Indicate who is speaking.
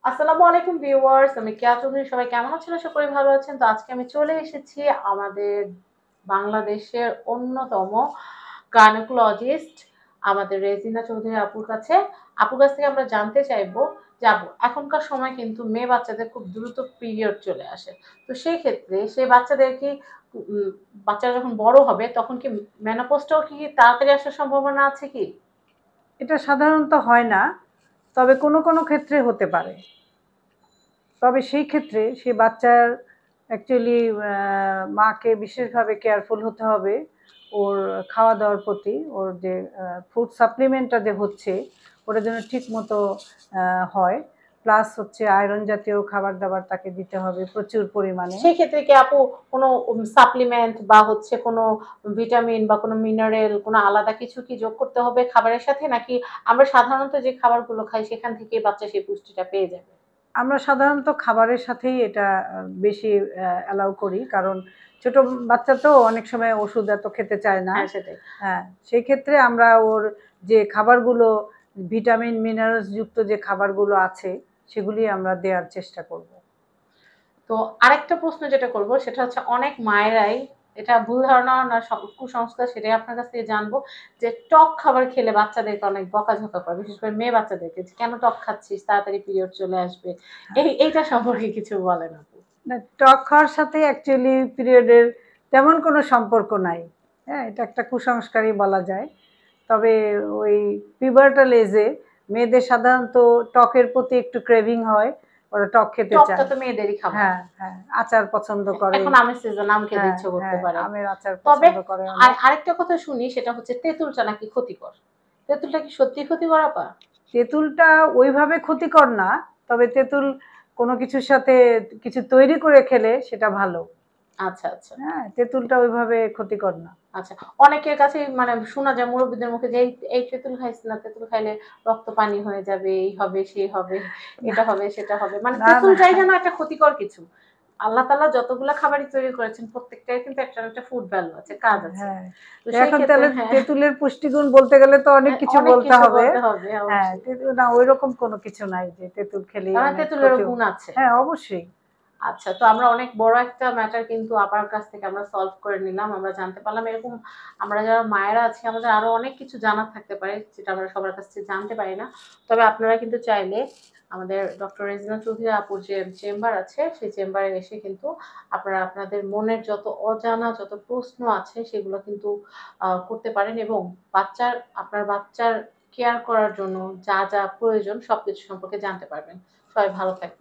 Speaker 1: আসসালামু আলাইকুম ভিউয়ার্স, আমি কেয়া চৌধুরী। সবাই কেমন আছেন? আশা করি ভালো আছেন। তো আজকে আমি চলে এসেছি আমাদের বাংলাদেশের অন্যতম গাইনোকোলজিস্ট আমাদের রেজিনা চৌধুরী আপুর কাছে। আপুর কাছ থেকে আমরা জানতে চাইবো যে আপু, এখনকার সময় কিন্তু মেয়ে বাচ্চাদের খুব দ্রুত পিরিয়ড চলে আসে। তো সেই ক্ষেত্রে সেই বাচ্চাদের কি উম বাচ্চারা যখন বড় হবে তখন কি মেনোপজটাও কি তাড়াতাড়ি আসার সম্ভাবনা আছে কি?
Speaker 2: এটা সাধারণত হয় না, তবে কোনো কোনো ক্ষেত্রে হতে পারে। তবে সেই ক্ষেত্রে সে বাচ্চার অ্যাকচুয়ালি মাকে বিশেষভাবে কেয়ারফুল হতে হবে ওর খাওয়া দাওয়ার প্রতি। ওর যে ফুড সাপ্লিমেন্টটা যে হচ্ছে ওটা যেন ঠিক মতো হয়। প্লাস হচ্ছে আয়রন জাতীয় খাবার দাবার তাকে দিতে হবে প্রচুর পরিমাণে।
Speaker 1: সেক্ষেত্রে কি আপু কোনো সাপ্লিমেন্ট বা হচ্ছে কোনো ভিটামিন বা কোনো মিনারেল কোনো আলাদা কিছু কি যোগ করতে হবে খাবারের সাথে, নাকি আমরা সাধারণত যে খাবারগুলো খাই সেখান থেকে বাচ্চা সেই পুষ্টিটা পেয়ে যাবে?
Speaker 2: আমরা সাধারণত খাবারের সাথেই এটা বেশি অ্যালাউ করি। কারণ ছোট বাচ্চা তো অনেক সময় ওষুধ এত খেতে চায় না।
Speaker 1: হ্যাঁ, সেটাই।
Speaker 2: হ্যাঁ, সেক্ষেত্রে আমরা ওর যে খাবারগুলো ভিটামিন, মিনারেলস যুক্ত যে খাবারগুলো আছে, সেগুলি আমরা দেয়ার চেষ্টা করব।
Speaker 1: তো আরেকটা প্রশ্ন যেটা করব সেটা হচ্ছে, অনেক মায়েরাই, এটা ভুল ধারণা না কুসংস্কার সেটাই আপনার কাছ থেকে জানবো, যে টক খাবার খেলে বাচ্চাদেরকে অনেক বকাঝকা করে, বিশেষ করে মেয়ে বাচ্চাদেরকে, যে কেন টক খাচ্ছিস, তাড়াতাড়ি পিরিয়ড চলে আসবে। এইটা সম্পর্কে কিছু বলেন আপু।
Speaker 2: না, টক খাওয়ার সাথে অ্যাকচুয়ালি পিরিয়ডের তেমন কোনো সম্পর্ক নাই। হ্যাঁ, এটা একটা কুসংস্কারই বলা যায়। তবে ওই পিউবার্টাল এজে মেয়েদের সাধারণত টকের প্রতি একটু ক্রেভিং হয়। ওরা টক খেতে
Speaker 1: টকটা
Speaker 2: চায়।
Speaker 1: তো মেয়েদেরই খাবার।
Speaker 2: হ্যাঁ, হ্যাঁ, আচার পছন্দ করে।
Speaker 1: এখন আমের সিজন, আম খেতে
Speaker 2: হ্যাঁ,
Speaker 1: ইচ্ছে করতে
Speaker 2: হ্যাঁ,
Speaker 1: পারে।
Speaker 2: আমের আচার
Speaker 1: তবে
Speaker 2: পছন্দ করে অনেক।
Speaker 1: আরেকটা কথা শুনি, সেটা হচ্ছে তেঁতুলটা নাকি ক্ষতিকর। তেঁতুলটা কি সত্যিই ক্ষতিকর আপা?
Speaker 2: তেঁতুলটা ওইভাবে ক্ষতিকর না, তবে তেঁতুল কোনো কিছুর সাথে কিছু তৈরি করে খেলে সেটা ভালো।
Speaker 1: আচ্ছা, আচ্ছা।
Speaker 2: হ্যাঁ, তেঁতুলটা ওইভাবে ক্ষতিকর না।
Speaker 1: আচ্ছা। অনেকের কাছেই মানে শোনা যায় মুরব্বিদের মুখে যে, এই তেঁতুল খাইস না, তেঁতুল খাইলে রক্ত পানি হয়ে যাবে, এই হবে, সেই হবে, এটা হবে, সেটা হবে। মানে
Speaker 2: না, না।
Speaker 1: তেঁতুলটাই যেন একটা ক্ষতিকর কিছু। আল্লাহ তাআলা যতগুলা খাবারই তৈরি করেছেন প্রত্যেকটার কিন্তু একটা না একটা ফুড ভ্যালু আছে, কাজ আছে।
Speaker 2: হ্যাঁ,
Speaker 1: তো
Speaker 2: তো
Speaker 1: সেই
Speaker 2: এখন
Speaker 1: ক্ষেত্রে
Speaker 2: তাহলে
Speaker 1: হ্যাঁ,
Speaker 2: তেঁতুলের পুষ্টিগুণ বলতে গেলে তো অনেক কিছু
Speaker 1: অনেক
Speaker 2: বলতে
Speaker 1: কিছু
Speaker 2: হবে।
Speaker 1: বলতে হবে
Speaker 2: হ্যাঁ,
Speaker 1: অবশ্যই।
Speaker 2: তেঁতুল না ওইরকম কোনো কিছু নাই যে তেঁতুল খেলেই
Speaker 1: তার মানে
Speaker 2: অনেক
Speaker 1: তেঁতুলেরও
Speaker 2: ক্ষতি।
Speaker 1: গুণ আছে।
Speaker 2: হ্যাঁ, অবশ্যই।
Speaker 1: আচ্ছা, তো আমরা অনেক বড় একটা ম্যাটার কিন্তু আপার কাছ থেকে আমরা সলভ করে নিলাম। আমরা জানতে পারলাম এরকম আমরা যারা মায়েরা আছি আমাদের আরো অনেক কিছু জানার থাকতে পারে, যেটা আমরা সবার কাছ থেকে জানতে পারি না। তবে আপনারা কিন্তু চাইলে আমাদের ডক্টর রেজিনা চৌধুরী আপুর যে চেম্বার আছে সেই চেম্বারে এসে কিন্তু আপনারা আপনাদের মনের যত অজানা যত প্রশ্ন আছে সেগুলো কিন্তু করতে পারেন, এবং আপনার বাচ্চার কেয়ার করার জন্য যা প্রয়োজন সবকিছু সম্পর্কে জানতে পারবেন। সবাই ভালো থাকবেন।